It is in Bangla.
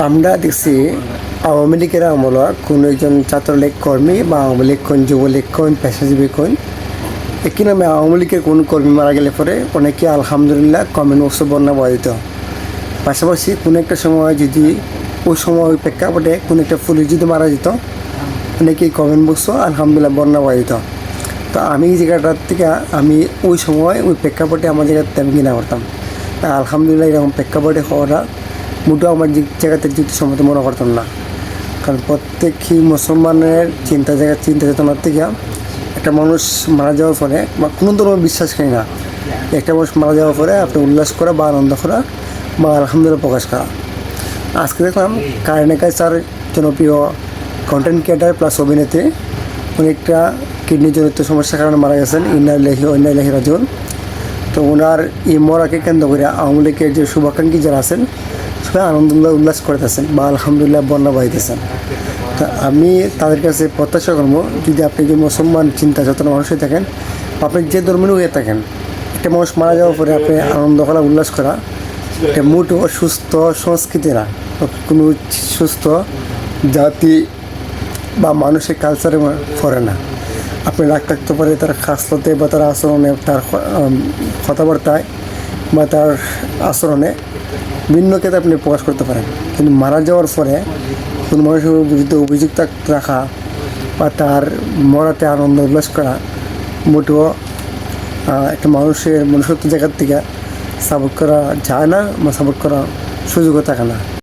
আমরা দেখছি আওয়ামী লীগের আমল কোনো একজন ছাত্রলীগ কর্মী বা আওয়ামী লীগ কোন যুবলীগ কোন পেশাজীবী কোন একই নামে আওয়ামী লীগের কোনো কর্মী মারা গেলে পরে অনেকে আলহামদুলিল্লাহ কমেন্ট বক্স বন্যা বাধিত। পাশাপাশি কোনো একটা সময় যদি ওই সময় ওই প্রেক্ষাপটে কোনো একটা পুলিশ যদি মারা যেত অনেকেই কমেন্ট বক্স আলহামদুলিল্লাহ বন্যা বাধিত। তো আমি এই জায়গাটার থেকে আমি ওই সময় ওই প্রেক্ষাপটে আমার জায়গাতে আমি কিনা করতাম। আলহামদুলিল্লাহ এরকম প্রেক্ষাপটে হওয়াটা মোটেও আমার জায়গাতে যুক্তিসম্মত মনে করতাম না। কারণ প্রত্যেকই মুসলমানের চিন্তা চেতনার থেকে একটা মানুষ মারা যাওয়ার পরে বা কোনো ধরনের বিশ্বাস করি না, একটা মানুষ মারা যাওয়ার পরে আপনি উল্লাস করা বা আনন্দ করা বা আলহামদুলিল্লাহ প্রকাশ করা। আজকে দেখলাম কারিনা কাইসার জনপ্রিয় কন্টেন্ট ক্রিয়েটার প্লাস অভিনেত্রী অনেকটা কিডনি জনিত সমস্যার কারণে মারা গেছেন, ইন্না লিল্লাহি রাজিউন। তো ওনার এই মরাকে কেন্দ্র করে আওয়ামী লীগের যে শুভাকাঙ্ক্ষী যারা আছেন সবাই আনন্দুল্লাহ উল্লাস করতেছেন বা আলহামদুলিল্লাহ বন্যা বাড়িতেছেন। তা আমি তাদের কাছে প্রত্যাশা করবো, যদি আপনি যে মুসলমান চিন্তা চেতনা মানুষ হয়ে থাকেন, আপনি যে ধর্মের হয়ে থাকেন, একটা মানুষ মারা যাওয়ার পরে আপনি আনন্দ করা উল্লাস করা এটা মোটেও সুস্থ সংস্কৃতি না, কোনো সুস্থ জাতি বা মানুষের কালচারে পড়ে না। আপনি রাগ থাকতে পারে তার খাসলতে বা তার আচরণে, তার কথাবার্তায় বা তার আচরণে ভিন্নকে আপনি প্রকাশ করতে পারেন, কিন্তু মারা যাওয়ার পরে কোনো মানুষের বিরুদ্ধে অভিযোগ রাখা বা তার মরাতে আনন্দ উল্লাস করা মোটেও একটা মানুষের মনুষ্যত্ব জায়গার থেকে সাপোর্ট করা যায় না বা সাপোর্ট করার সুযোগও থাকে না।